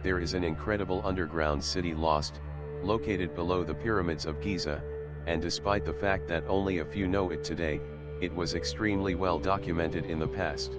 there is an incredible underground city lost, located below the pyramids of Giza, and despite the fact that only a few know it today, it was extremely well documented in the past.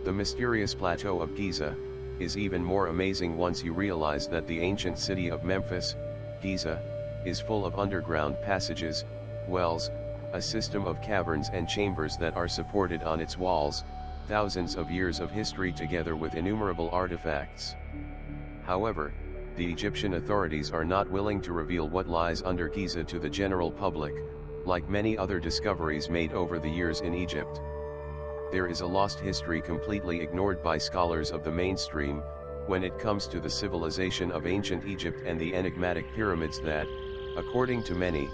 The mysterious plateau of Giza is even more amazing once you realize that the ancient city of Memphis, Giza, is full of underground passages, wells, a system of caverns and chambers that are supported on its walls, thousands of years of history together with innumerable artifacts. However, the Egyptian authorities are not willing to reveal what lies under Giza to the general public, like many other discoveries made over the years in Egypt. There is a lost history completely ignored by scholars of the mainstream, when it comes to the civilization of ancient Egypt and the enigmatic pyramids that, according to many,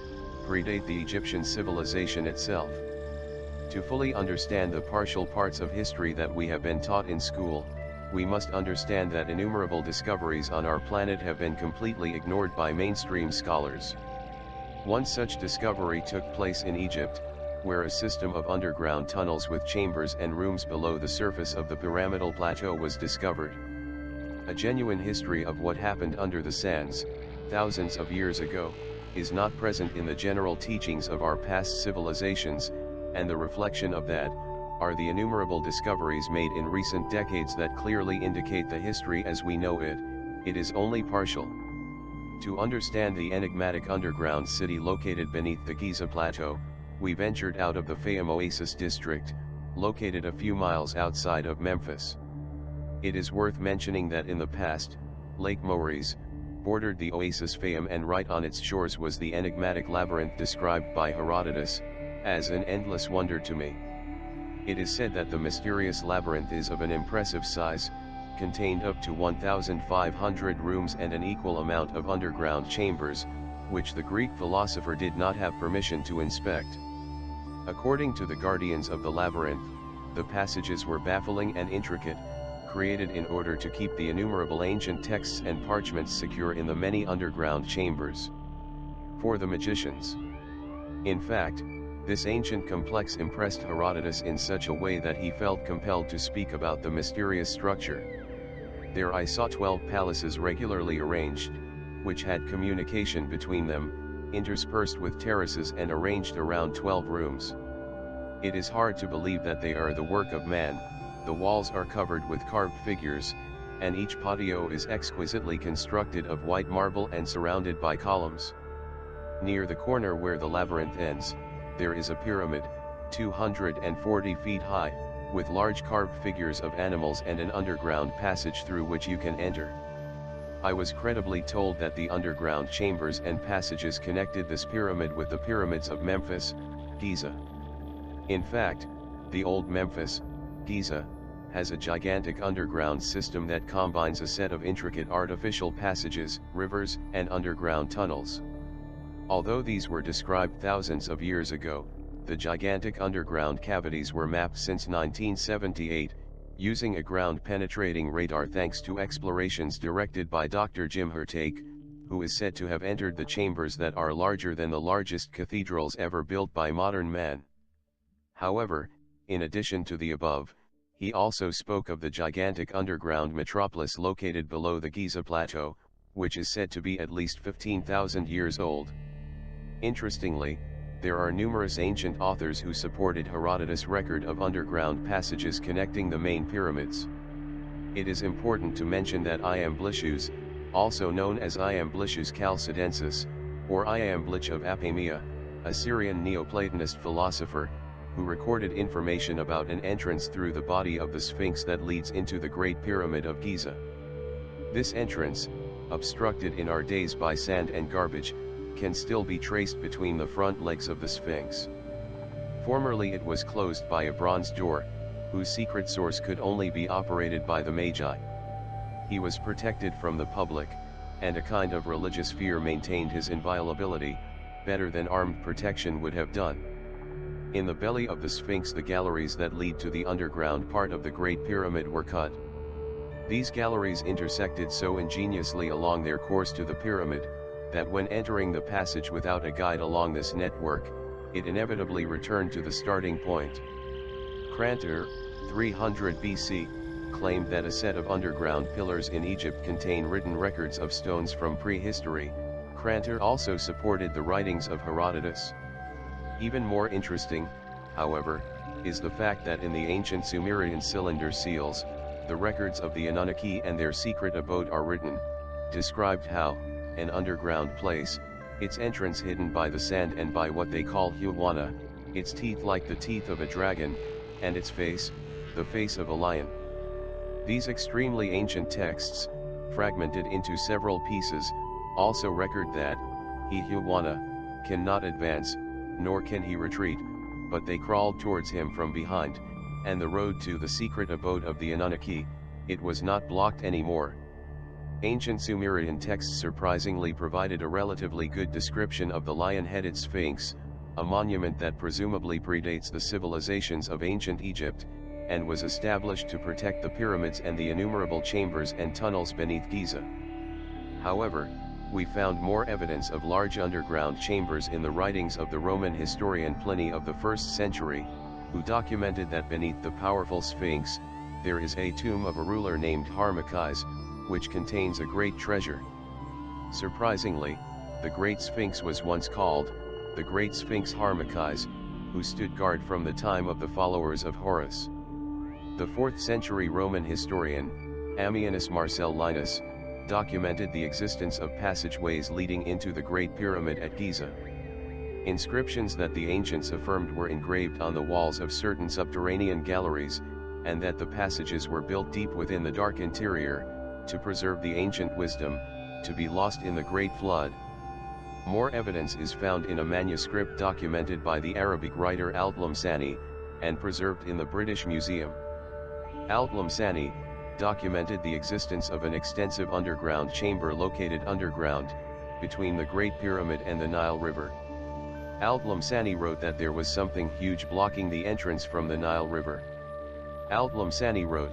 predate the Egyptian civilization itself. To fully understand the partial parts of history that we have been taught in school, we must understand that innumerable discoveries on our planet have been completely ignored by mainstream scholars. One such discovery took place in Egypt, where a system of underground tunnels with chambers and rooms below the surface of the pyramidal plateau was discovered. A genuine history of what happened under the sands, thousands of years ago, is not present in the general teachings of our past civilizations, and the reflection of that, are the innumerable discoveries made in recent decades that clearly indicate the history as we know it. It is only partial. To understand the enigmatic underground city located beneath the Giza Plateau, we ventured out of the Fayum Oasis district, located a few miles outside of Memphis. It is worth mentioning that in the past, Lake Moeris bordered the oasis Fayum, and right on its shores was the enigmatic labyrinth described by Herodotus as an endless wonder to me. It is said that the mysterious labyrinth is of an impressive size, contained up to 1,500 rooms and an equal amount of underground chambers, which the Greek philosopher did not have permission to inspect. According to the guardians of the labyrinth, the passages were baffling and intricate, created in order to keep the innumerable ancient texts and parchments secure in the many underground chambers. For the magicians. In fact, this ancient complex impressed Herodotus in such a way that he felt compelled to speak about the mysterious structure. There I saw 12 palaces regularly arranged, which had communication between them, interspersed with terraces and arranged around 12 rooms. It is hard to believe that they are the work of man. The walls are covered with carved figures, and each patio is exquisitely constructed of white marble and surrounded by columns. Near the corner where the labyrinth ends, there is a pyramid, 240 feet high, with large carved figures of animals and an underground passage through which you can enter. I was credibly told that the underground chambers and passages connected this pyramid with the pyramids of Memphis, Giza. In fact, the old Memphis, Giza, has a gigantic underground system that combines a set of intricate artificial passages, rivers, and underground tunnels. Although these were described thousands of years ago, the gigantic underground cavities were mapped since 1978, using a ground-penetrating radar thanks to explorations directed by Dr. Jim Hurtake, who is said to have entered the chambers that are larger than the largest cathedrals ever built by modern man. However, in addition to the above, he also spoke of the gigantic underground metropolis located below the Giza Plateau, which is said to be at least 15,000 years old. Interestingly, there are numerous ancient authors who supported Herodotus' record of underground passages connecting the main pyramids. It is important to mention that Iamblichus, also known as Iamblichus Chalcidensis, or Iamblich of Apamea, a Syrian Neoplatonist philosopher, who recorded information about an entrance through the body of the Sphinx that leads into the Great Pyramid of Giza. This entrance, obstructed in our days by sand and garbage, can still be traced between the front legs of the Sphinx. Formerly it was closed by a bronze door, whose secret source could only be operated by the Magi. He was protected from the public, and a kind of religious fear maintained his inviolability, better than armed protection would have done. In the belly of the Sphinx the galleries that lead to the underground part of the Great Pyramid were cut. These galleries intersected so ingeniously along their course to the pyramid, that when entering the passage without a guide along this network, it inevitably returned to the starting point. Crantor, 300 BC. claimed that a set of underground pillars in Egypt contain written records of stones from prehistory. Kranter also supported the writings of Herodotus. Even more interesting, however, is the fact that in the ancient Sumerian cylinder seals, the records of the Anunnaki and their secret abode are written, described how, an underground place, its entrance hidden by the sand and by what they call Huwana, its teeth like the teeth of a dragon, and its face, the face of a lion. These extremely ancient texts, fragmented into several pieces, also record that, he Huwana, cannot advance, nor can he retreat, but they crawled towards him from behind, and the road to the secret abode of the Anunnaki, it was not blocked anymore. Ancient Sumerian texts surprisingly provided a relatively good description of the lion-headed Sphinx, a monument that presumably predates the civilizations of ancient Egypt, and was established to protect the pyramids and the innumerable chambers and tunnels beneath Giza. However, we found more evidence of large underground chambers in the writings of the Roman historian Pliny of the 1st century, who documented that beneath the powerful Sphinx, there is a tomb of a ruler named Harmachis, which contains a great treasure. Surprisingly, the Great Sphinx was once called, the Great Sphinx Harmachis, who stood guard from the time of the followers of Horus. The 4th century Roman historian, Ammianus Marcellinus, documented the existence of passageways leading into the Great Pyramid at Giza. Inscriptions that the ancients affirmed were engraved on the walls of certain subterranean galleries, and that the passages were built deep within the dark interior, to preserve the ancient wisdom, to be lost in the Great Flood. More evidence is found in a manuscript documented by the Arabic writer Al-Tlemceni, and preserved in the British Museum. Al-Tlemceni documented the existence of an extensive underground chamber located underground, between the Great Pyramid and the Nile River. Al-Tlemceni wrote that there was something huge blocking the entrance from the Nile River. Al-Tlemceni wrote,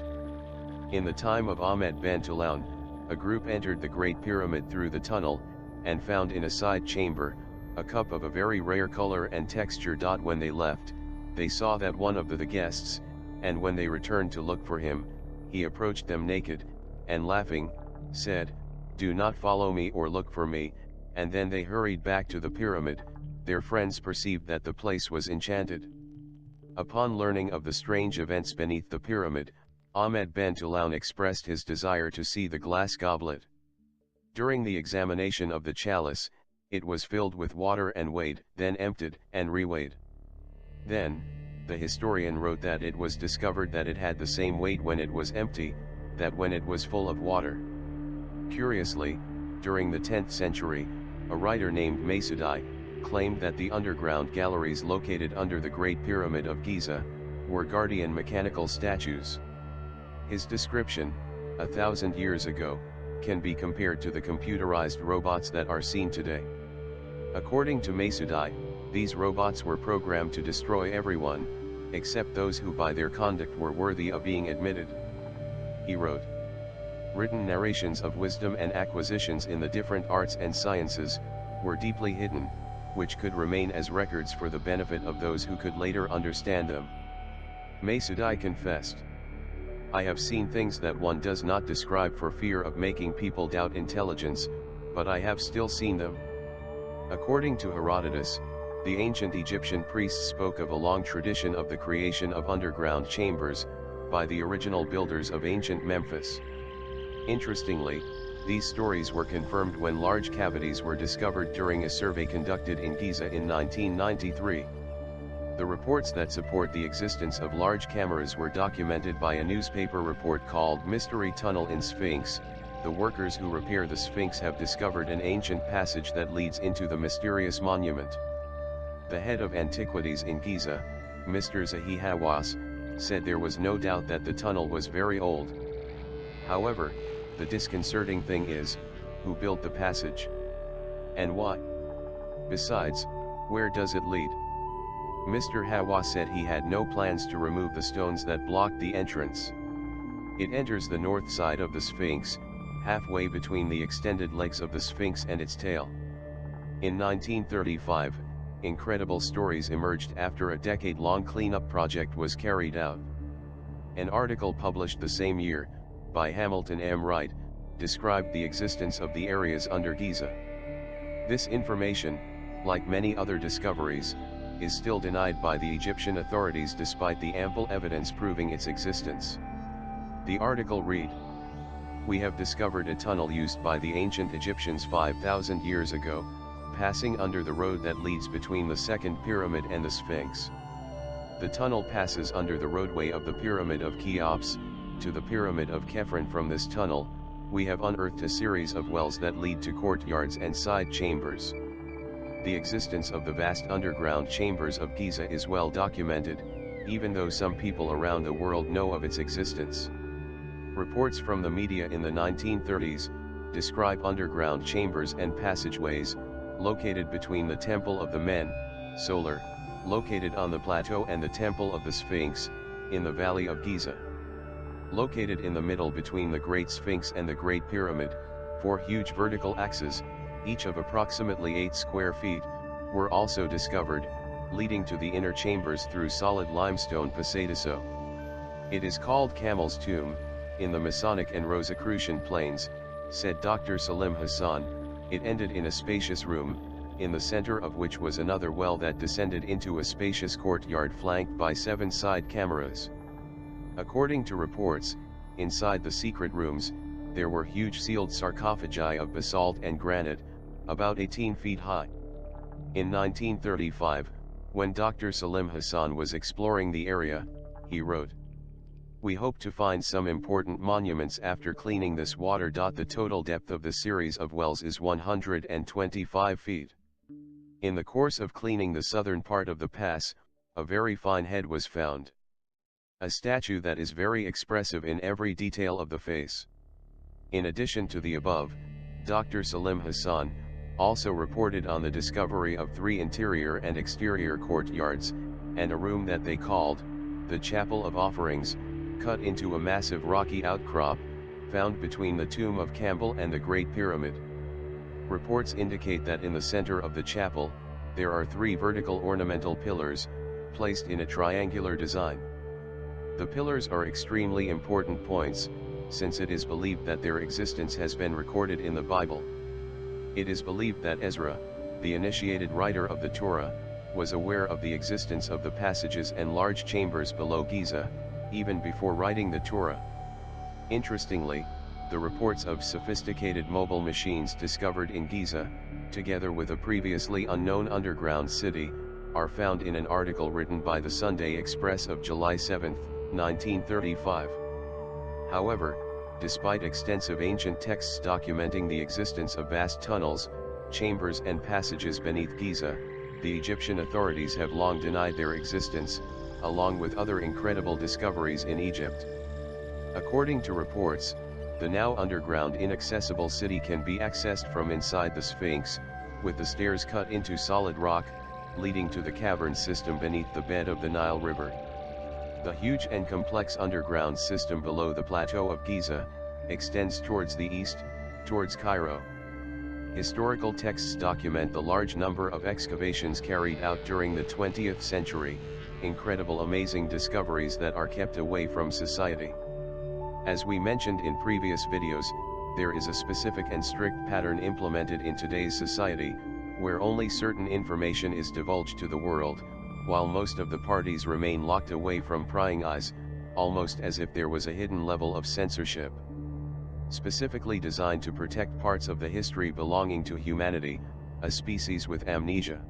"In the time of Ahmed ben Tulun, a group entered the Great Pyramid through the tunnel, and found in a side chamber, a cup of a very rare color and texture. When they left, they saw that one of the guests, and when they returned to look for him, he approached them naked, and laughing, said, 'Do not follow me or look for me,' and then they hurried back to the pyramid. Their friends perceived that the place was enchanted. Upon learning of the strange events beneath the pyramid, Ahmed ben Tulun expressed his desire to see the glass goblet. During the examination of the chalice, it was filled with water and weighed, then emptied and reweighed. Then, the historian wrote that it was discovered that it had the same weight when it was empty, that when it was full of water. Curiously, during the 10th century, a writer named Masudi claimed that the underground galleries located under the Great Pyramid of Giza were guardian mechanical statues. His description, 1,000 years ago, can be compared to the computerized robots that are seen today. According to Masudi, these robots were programmed to destroy everyone, except those who by their conduct were worthy of being admitted. He wrote, "Written narrations of wisdom and acquisitions in the different arts and sciences, were deeply hidden, which could remain as records for the benefit of those who could later understand them." Masudi confessed, "I have seen things that one does not describe for fear of making people doubt intelligence, but I have still seen them." According to Herodotus, the ancient Egyptian priests spoke of a long tradition of the creation of underground chambers, by the original builders of ancient Memphis. Interestingly, these stories were confirmed when large cavities were discovered during a survey conducted in Giza in 1993. The reports that support the existence of large cameras were documented by a newspaper report called Mystery Tunnel in Sphinx. The workers who repair the Sphinx have discovered an ancient passage that leads into the mysterious monument. The head of antiquities in Giza, Mr. Zahi Hawass, said there was no doubt that the tunnel was very old. However, the disconcerting thing is, who built the passage? And why? Besides, where does it lead? Mr. Hawass said he had no plans to remove the stones that blocked the entrance. It enters the north side of the Sphinx, halfway between the extended legs of the Sphinx and its tail. In 1935, incredible stories emerged after a decade-long cleanup project was carried out. An article published the same year, by Hamilton M. Wright, described the existence of the areas under Giza. This information, like many other discoveries, is still denied by the Egyptian authorities despite the ample evidence proving its existence. The article read: "We have discovered a tunnel used by the ancient Egyptians 5,000 years ago, passing under the road that leads between the second pyramid and the Sphinx. The tunnel passes under the roadway of the Pyramid of Cheops, to the Pyramid of Khephren. From this tunnel, we have unearthed a series of wells that lead to courtyards and side chambers. The existence of the vast underground chambers of Giza is well documented, even though some people around the world know of its existence. Reports from the media in the 1930s describe underground chambers and passageways, located between the Temple of the Men, Solar, located on the plateau, and the Temple of the Sphinx, in the Valley of Giza. Located in the middle between the Great Sphinx and the Great Pyramid, 4 huge vertical axes, each of approximately 8 square feet, were also discovered, leading to the inner chambers through solid limestone pasadizo. It is called Camel's Tomb, in the Masonic and Rosicrucian plains, said Dr. Salim Hassan. It ended in a spacious room, in the center of which was another well that descended into a spacious courtyard flanked by 7 side cameras. According to reports, inside the secret rooms, there were huge sealed sarcophagi of basalt and granite, about 18 feet high. In 1935, when Dr. Salim Hassan was exploring the area, he wrote, "We hope to find some important monuments after cleaning this water. The total depth of the series of wells is 125 feet. In the course of cleaning the southern part of the pass, a very fine head was found. A statue that is very expressive in every detail of the face." In addition to the above, Dr. Salim Hassan also reported on the discovery of 3 interior and exterior courtyards, and a room that they called the Chapel of Offerings, cut into a massive rocky outcrop, found between the tomb of Campbell and the Great Pyramid. Reports indicate that in the center of the chapel, there are 3 vertical ornamental pillars, placed in a triangular design. The pillars are extremely important points, since it is believed that their existence has been recorded in the Bible. It is believed that Ezra, the initiated writer of the Torah, was aware of the existence of the passages and large chambers below Giza, even before writing the Torah. Interestingly, the reports of sophisticated mobile machines discovered in Giza, together with a previously unknown underground city, are found in an article written by the Sunday Express of July 7, 1935. However, despite extensive ancient texts documenting the existence of vast tunnels, chambers and passages beneath Giza, the Egyptian authorities have long denied their existence, along with other incredible discoveries in Egypt. According to reports, the now underground inaccessible city can be accessed from inside the Sphinx, with the stairs cut into solid rock, leading to the cavern system beneath the bed of the Nile River. The huge and complex underground system below the plateau of Giza extends towards the east, towards Cairo. Historical texts document the large number of excavations carried out during the 20th century, incredible amazing discoveries that are kept away from society. As we mentioned in previous videos, there is a specific and strict pattern implemented in today's society, where only certain information is divulged to the world, while most of the parties remain locked away from prying eyes, almost as if there was a hidden level of censorship. Specifically designed to protect parts of the history belonging to humanity, a species with amnesia.